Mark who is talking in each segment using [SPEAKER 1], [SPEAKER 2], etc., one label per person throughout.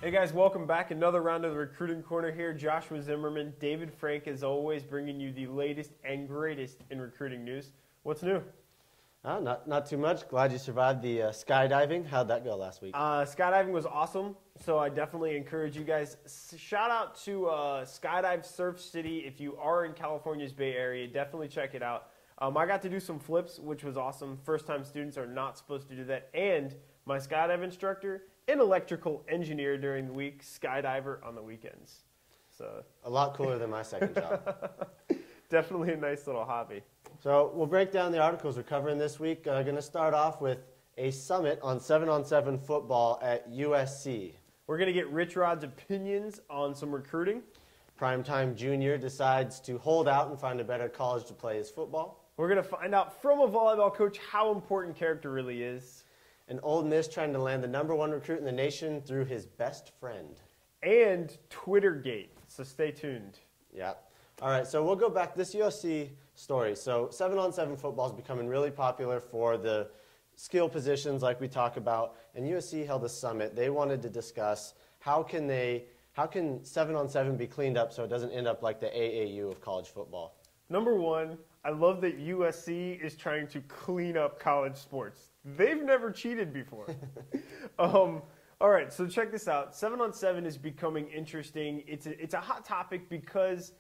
[SPEAKER 1] Hey guys, welcome back. Another round of the Recruiting Corner here. Joshua Zimmerman, David Frank, as always, bringing you the latest and greatest in recruiting news. What's new?
[SPEAKER 2] Not too much. Glad you survived the skydiving. How'd that go last week?
[SPEAKER 1] Skydiving was awesome, so I definitely encourage you guys. Shout out to Skydive Surf City. If you are in California's Bay Area, definitely check it out. I got to do some flips, which was awesome. First-time students are not supposed to do that. And my skydive instructor, an electrical engineer during the week, skydiver on the weekends. So
[SPEAKER 2] A lot cooler than my second job.
[SPEAKER 1] definitely a nice little hobby.
[SPEAKER 2] So we'll break down the articles we're covering this week. Going to start off with a summit on 7-on-7 football at USC.
[SPEAKER 1] We're going to get Rich Rod's opinions on some recruiting.
[SPEAKER 2] Primetime Junior decides to hold out and find a better college to play his football.
[SPEAKER 1] We're going to find out from a volleyball coach how important character really is.
[SPEAKER 2] And Ole Miss trying to land the #1 recruit in the nation through his best friend.
[SPEAKER 1] And Twittergate, so stay tuned.
[SPEAKER 2] Yeah. All right, so we'll go back. This USC story. So 7-on-7 football is becoming really popular for the skill positions like we talk about. And USC held a summit. They wanted to discuss how can 7-on-7 be cleaned up so it doesn't end up like the AAU of college football.
[SPEAKER 1] Number one, I love that USC is trying to clean up college sports. They've never cheated before. All right, so check this out. 7-on-7 is becoming interesting. It's a hot topic because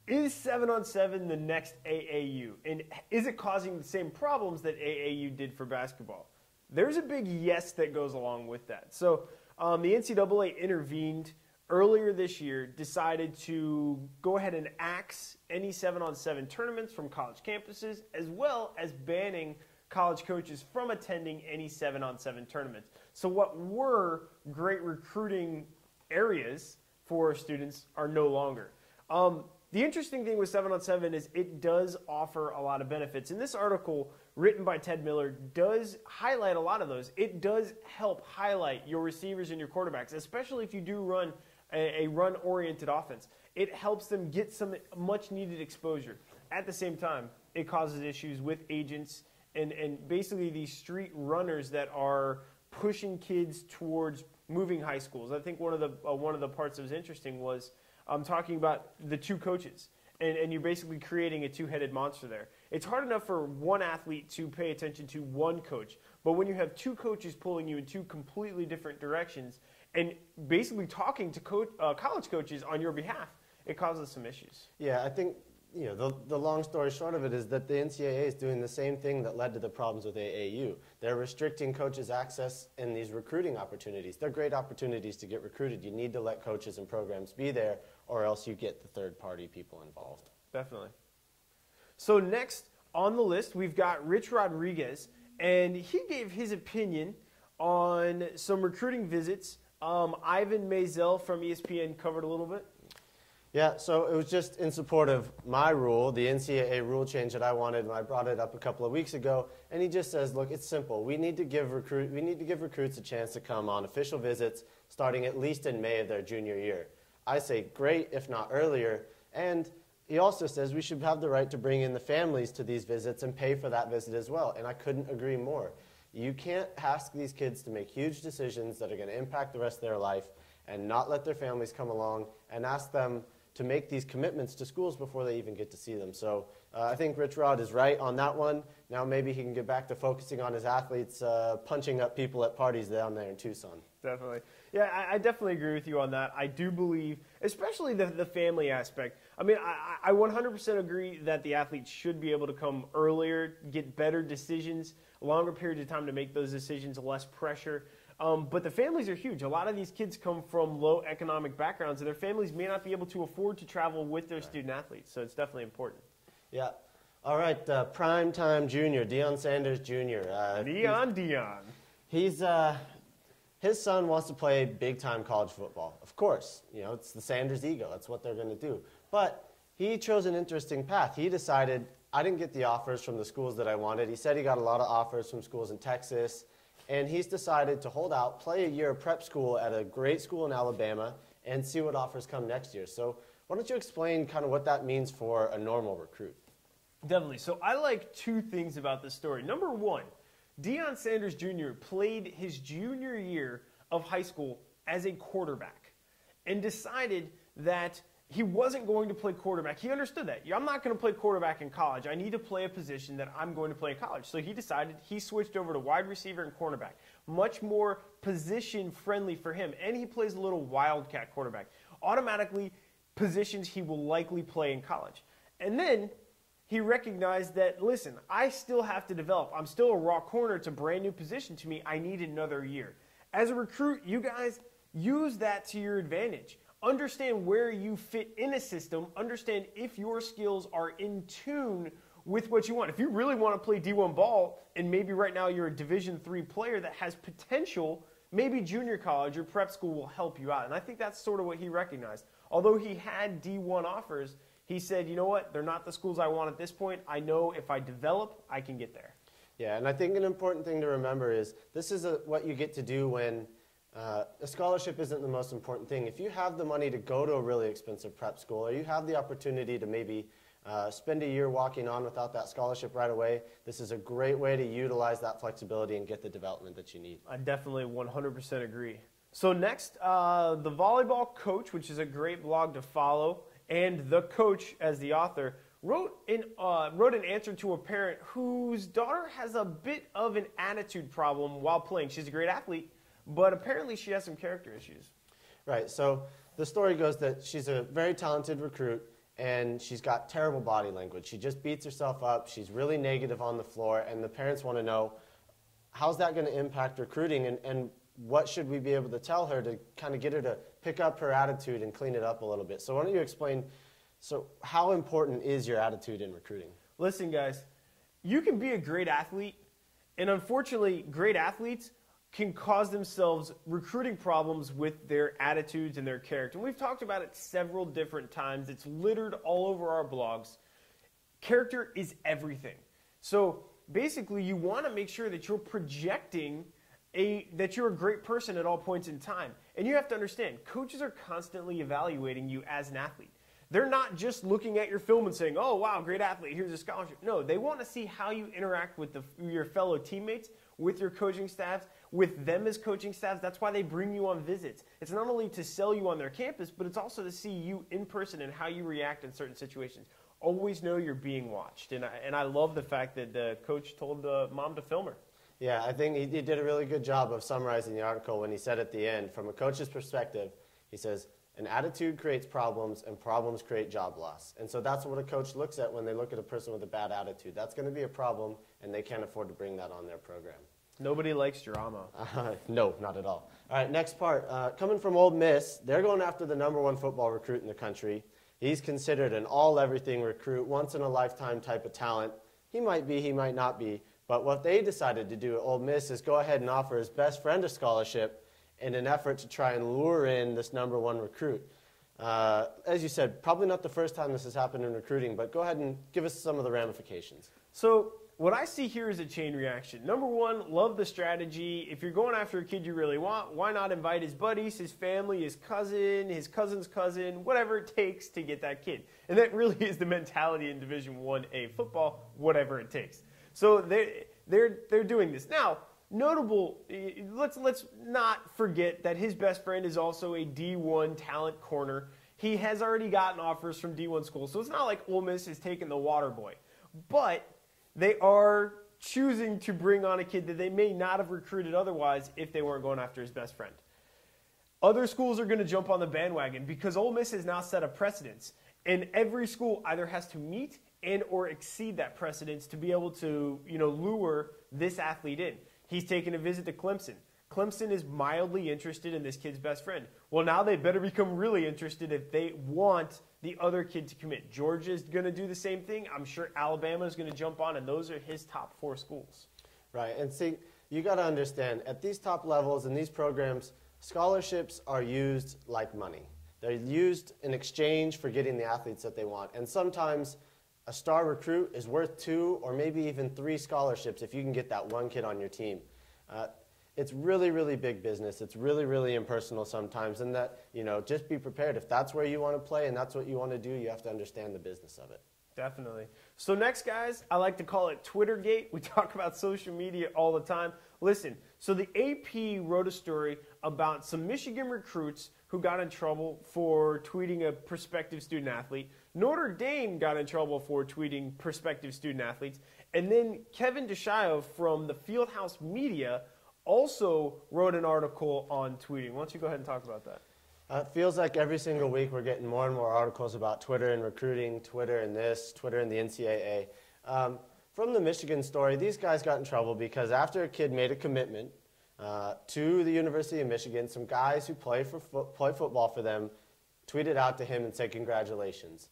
[SPEAKER 1] is 7-on-7 the next AAU? And is it causing the same problems that AAU did for basketball? There's a big yes that goes along with that. So the NCAA intervened earlier this year, decided to go ahead and axe any 7-on-7 tournaments from college campuses, as well as banning college coaches from attending any 7-on-7 tournaments. So what were great recruiting areas for students are no longer. The interesting thing with 7-on-7 is it does offer a lot of benefits. And this article, written by Ted Miller, does highlight a lot of those. It does help highlight your receivers and your quarterbacks, especially if you do run a run-oriented offense. It helps them get some much-needed exposure. At the same time, it causes issues with agents and basically these street runners that are pushing kids towards moving high schools. I think one of the parts that was interesting was talking about the two coaches, and you're basically creating a two-headed monster there. It's hard enough for one athlete to pay attention to one coach, but when you have two coaches pulling you in two completely different directions and basically talking to college coaches on your behalf, it causes some issues.
[SPEAKER 2] Yeah, I think the long story short of it is that the NCAA is doing the same thing that led to the problems with AAU. They're restricting coaches' access in these recruiting opportunities. They're great opportunities to get recruited. You need to let coaches and programs be there, or else you get the third-party people involved.
[SPEAKER 1] Definitely. So next on the list, we've got Rich Rodriguez, and he gave his opinion on some recruiting visits. Ivan Maisel from ESPN covered a little bit.
[SPEAKER 2] Yeah, so it was just in support of my rule, the NCAA rule change that I wanted, and I brought it up a couple of weeks ago. And he just says, look, it's simple. We need to give recruits a chance to come on official visits starting at least in May of their junior year. I say great, if not earlier. And he also says we should have the right to bring in the families to these visits and pay for that visit as well. And I couldn't agree more. You can't ask these kids to make huge decisions that are going to impact the rest of their life and not let their families come along and ask them to make these commitments to schools before they even get to see them. So I think Rich Rod is right on that one. Now maybe he can get back to focusing on his athletes punching up people at parties down there in Tucson.
[SPEAKER 1] Definitely. Yeah, I definitely agree with you on that. I do believe, especially the family aspect. I mean, I 100% agree that the athletes should be able to come earlier, get better decisions, a longer period of time to make those decisions, less pressure. But the families are huge. A lot of these kids come from low economic backgrounds, and their families may not be able to afford to travel with their student athletes. So it's definitely important.
[SPEAKER 2] Yeah. All right, Primetime Junior, Deion Sanders Jr.
[SPEAKER 1] Deion.
[SPEAKER 2] His son wants to play big-time college football. Of course, it's the Sanders ego. That's what they're going to do. But he chose an interesting path. He decided, I didn't get the offers from the schools that I wanted. He said he got a lot of offers from schools in Texas. And he's decided to hold out, play a year of prep school at a great school in Alabama, and see what offers come next year. So why don't you explain kind of what that means for a normal recruit?
[SPEAKER 1] Definitely. So I like two things about this story. Number one, Deion Sanders Jr. played his junior year of high school as a quarterback and decided that he wasn't going to play quarterback. He understood that. I'm not going to play quarterback in college. I need to play a position that I'm going to play in college. So he decided he switched over to wide receiver and cornerback. Much more position friendly for him. And he plays a little wildcat quarterback. Automatically positions he will likely play in college. And then he recognized that, listen, I still have to develop. I'm still a raw corner. It's a brand new position to me. I need another year. As a recruit, you guys use that to your advantage. Understand where you fit in a system. Understand if your skills are in tune with what you want. If you really want to play D1 ball, and maybe right now you're a Division III player that has potential, maybe junior college or prep school will help you out. And I think that's sort of what he recognized. Although he had D1 offers, he said, you know what, they're not the schools I want at this point. I know if I develop, I can get there.
[SPEAKER 2] Yeah, and I think an important thing to remember is this is what you get to do when a scholarship isn't the most important thing. If you have the money to go to a really expensive prep school, or you have the opportunity to maybe spend a year walking on without that scholarship right away, this is a great way to utilize that flexibility and get the development that you need.
[SPEAKER 1] I definitely 100% agree. So next, The Volleyball Coach, which is a great blog to follow, and The Coach as the author, wrote an answer to a parent whose daughter has a bit of an attitude problem while playing. She's a great athlete, but apparently she has some character issues.
[SPEAKER 2] Right, so the story goes that she's a very talented recruit, and she's got terrible body language. She just beats herself up. She's really negative on the floor, and the parents want to know, how's that going to impact recruiting, and what should we be able to tell her to kind of get her to pick up her attitude and clean it up a little bit? So why don't you explain, so how important is your attitude in recruiting?
[SPEAKER 1] Listen, guys, you can be a great athlete, and unfortunately, great athletes can cause themselves recruiting problems with their attitudes and their character. And we've talked about it several different times. It's littered all over our blogs. Character is everything. So basically, you want to make sure that you're projecting that you're a great person at all points in time. And you have to understand, coaches are constantly evaluating you as an athlete. They're not just looking at your film and saying, oh, wow, great athlete, here's a scholarship. No, they want to see how you interact with your fellow teammates, with your coaching staffs, with them as coaching staffs. That's why they bring you on visits. It's not only to sell you on their campus, but it's also to see you in person and how you react in certain situations. Always know you're being watched. And I love the fact that the coach told the mom to film her.
[SPEAKER 2] Yeah, I think he did a really good job of summarizing the article when he said at the end, from a coach's perspective, he says, an attitude creates problems, and problems create job loss. And so that's what a coach looks at when they look at a person with a bad attitude. That's going to be a problem, and they can't afford to bring that on their program.
[SPEAKER 1] Nobody likes drama.
[SPEAKER 2] No, not at all. All right, next part. Coming from Ole Miss, they're going after the #1 football recruit in the country. He's considered an all-everything recruit, once-in-a-lifetime type of talent. He might be, he might not be. But what they decided to do at Ole Miss is go ahead and offer his best friend a scholarship in an effort to try and lure in this #1 recruit. As you said, probably not the first time this has happened in recruiting, but go ahead and give us some of the ramifications.
[SPEAKER 1] So what I see here is a chain reaction. Number one, love the strategy. If you're going after a kid you really want, why not invite his buddies, his family, his cousin's cousin, whatever it takes to get that kid. And that really is the mentality in Division I-A football, whatever it takes. So they're doing this. Now, notable, let's not forget that his best friend is also a D1 talent corner. He has already gotten offers from D1 schools, so it's not like Ole Miss is taking the water boy. But they are choosing to bring on a kid that they may not have recruited otherwise if they weren't going after his best friend. Other schools are going to jump on the bandwagon because Ole Miss has now set a precedence, and every school either has to meet and or exceed that precedence to be able to, lure this athlete in. He's taken a visit to Clemson. Clemson is mildly interested in this kid's best friend. Well, now they better become really interested if they want the other kid to commit. Georgia's going to do the same thing. I'm sure Alabama's going to jump on, and those are his top 4 schools.
[SPEAKER 2] Right, and see, you got to understand, at these top levels in these programs, scholarships are used like money. They're used in exchange for getting the athletes that they want. And sometimes a star recruit is worth 2 or maybe even 3 scholarships if you can get that one kid on your team. It's really, really big business. It's really, really impersonal sometimes. And that, just be prepared. If that's where you want to play and that's what you want to do, you have to understand the business of it.
[SPEAKER 1] Definitely. So next, guys, I like to call it Twittergate. We talk about social media all the time. Listen, so the AP wrote a story about some Michigan recruits who got in trouble for tweeting a prospective student athlete. Notre Dame got in trouble for tweeting prospective student athletes. And then Kevin Deshayo from the Fieldhouse Media also wrote an article on tweeting. Why don't you go ahead and talk about that?
[SPEAKER 2] It feels like every single week we're getting more and more articles about Twitter and recruiting, Twitter and this, Twitter and the NCAA. From the Michigan story, these guys got in trouble because after a kid made a commitment to the University of Michigan, some guys who play football for them tweeted out to him and said congratulations.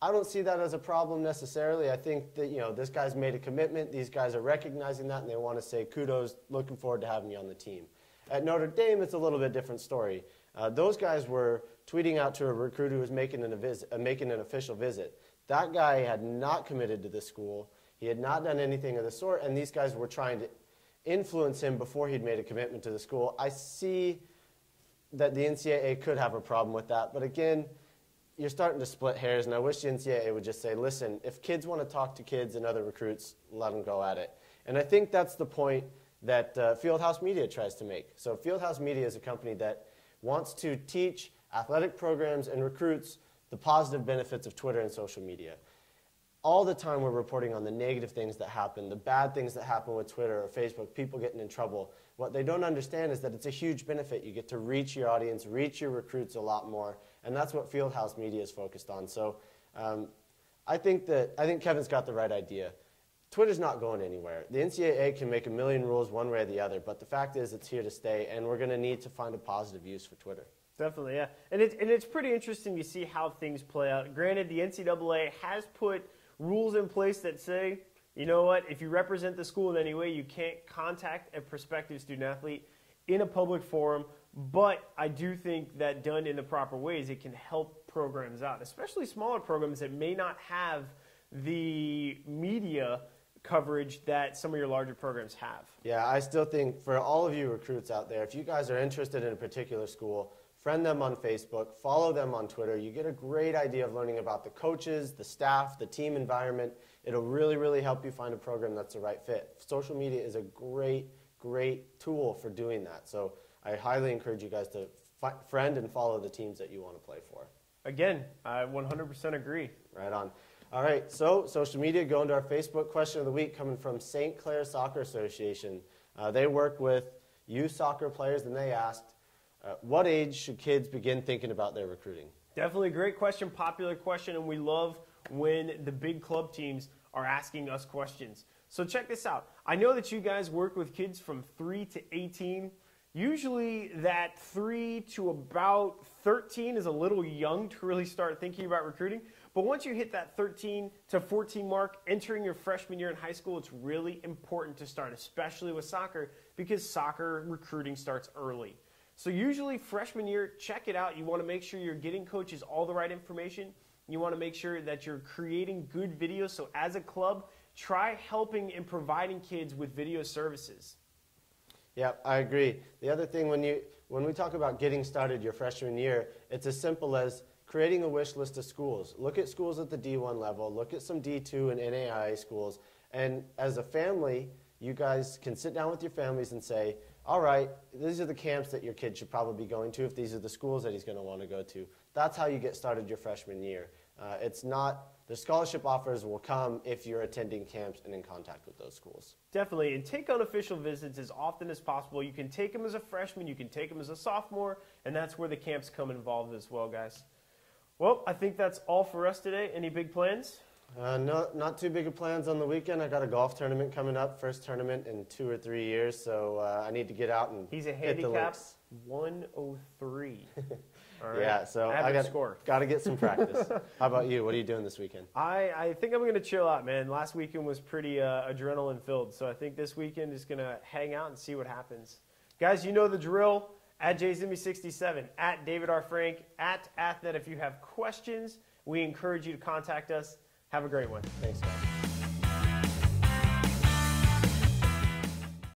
[SPEAKER 2] I don't see that as a problem necessarily. I think that, this guy's made a commitment. These guys are recognizing that, and they want to say kudos, looking forward to having you on the team. At Notre Dame, it's a little bit different story. Those guys were tweeting out to a recruit who was making an official visit. That guy had not committed to the school. He had not done anything of the sort, and these guys were trying to influence him before he'd made a commitment to the school. I see that the NCAA could have a problem with that, but again, you're starting to split hairs, and I wish the NCAA would just say, listen, if kids want to talk to kids and other recruits, let them go at it. And I think that's the point that Fieldhouse Media tries to make. So Fieldhouse Media is a company that wants to teach athletic programs and recruits the positive benefits of Twitter and social media. All the time we're reporting on the negative things that happen, the bad things that happen with Twitter or Facebook, people getting in trouble. What they don't understand is that it's a huge benefit. You get to reach your audience, reach your recruits a lot more, and that's what Fieldhouse Media is focused on. So I think Kevin's got the right idea. Twitter's not going anywhere. The NCAA can make a million rules one way or the other, but the fact is it's here to stay, and we're going to need to find a positive use for Twitter.
[SPEAKER 1] Definitely, yeah. And it's pretty interesting to see how things play out. Granted, the NCAA has put rules in place that say, you know what, if you represent the school in any way, you can't contact a prospective student-athlete in a public forum, but I do think that done in the proper ways, it can help programs out, especially smaller programs that may not have the media coverage that some of your larger programs have.
[SPEAKER 2] Yeah, I still think for all of you recruits out there, if you guys are interested in a particular school, friend them on Facebook, follow them on Twitter. You get a great idea of learning about the coaches, the staff, the team environment. It'll really, really help you find a program that's the right fit. Social media is a great, great tool for doing that. So I highly encourage you guys to friend and follow the teams that you want to play for.
[SPEAKER 1] Again, I 100% agree.
[SPEAKER 2] Right on. All right, so social media, go into our Facebook question of the week coming from St. Clair Soccer Association. They work with youth soccer players, and they asked, what age should kids begin thinking about their recruiting?
[SPEAKER 1] Definitely a great question, popular question, and we love when the big club teams are asking us questions. So check this out. I know that you guys work with kids from 3 to 18. Usually that 3 to about 13 is a little young to really start thinking about recruiting. But once you hit that 13 to 14 mark, entering your freshman year in high school, it's really important to start, especially with soccer, because soccer recruiting starts early. So usually freshman year, check it out. You want to make sure you're getting coaches all the right information. You want to make sure that you're creating good videos. So as a club, try helping and providing kids with video services.
[SPEAKER 2] Yeah, I agree. The other thing, when we talk about getting started your freshman year, it's as simple as creating a wish list of schools. Look at schools at the D1 level. Look at some D2 and NAIA schools. And as a family, you guys can sit down with your families and say, all right, these are the camps that your kid should probably be going to if these are the schools that he's going to want to go to. That's how you get started your freshman year. The scholarship offers will come if you're attending camps and in contact with those schools.
[SPEAKER 1] Definitely, and take unofficial visits as often as possible. You can take them as a freshman, you can take them as a sophomore, and that's where the camps come involved as well, guys. Well, I think that's all for us today. Any big plans?
[SPEAKER 2] No, not too big of plans on the weekend. I got a golf tournament coming up, first tournament in 2 or 3 years, so I need to get out and
[SPEAKER 1] He's a
[SPEAKER 2] hit the
[SPEAKER 1] handicap
[SPEAKER 2] links.
[SPEAKER 1] 103. All right.
[SPEAKER 2] Yeah, so
[SPEAKER 1] Average score.
[SPEAKER 2] got to get some practice. How about you? What are you doing this weekend?
[SPEAKER 1] I think I'm going to chill out, man. Last weekend was pretty adrenaline filled, so I think this weekend is going to hang out and see what happens. Guys, you know the drill. At JZimmy67, at David R. Frank, at Athnet. If you have questions, we encourage you to contact us. Have a great one.
[SPEAKER 2] Thanks, guys.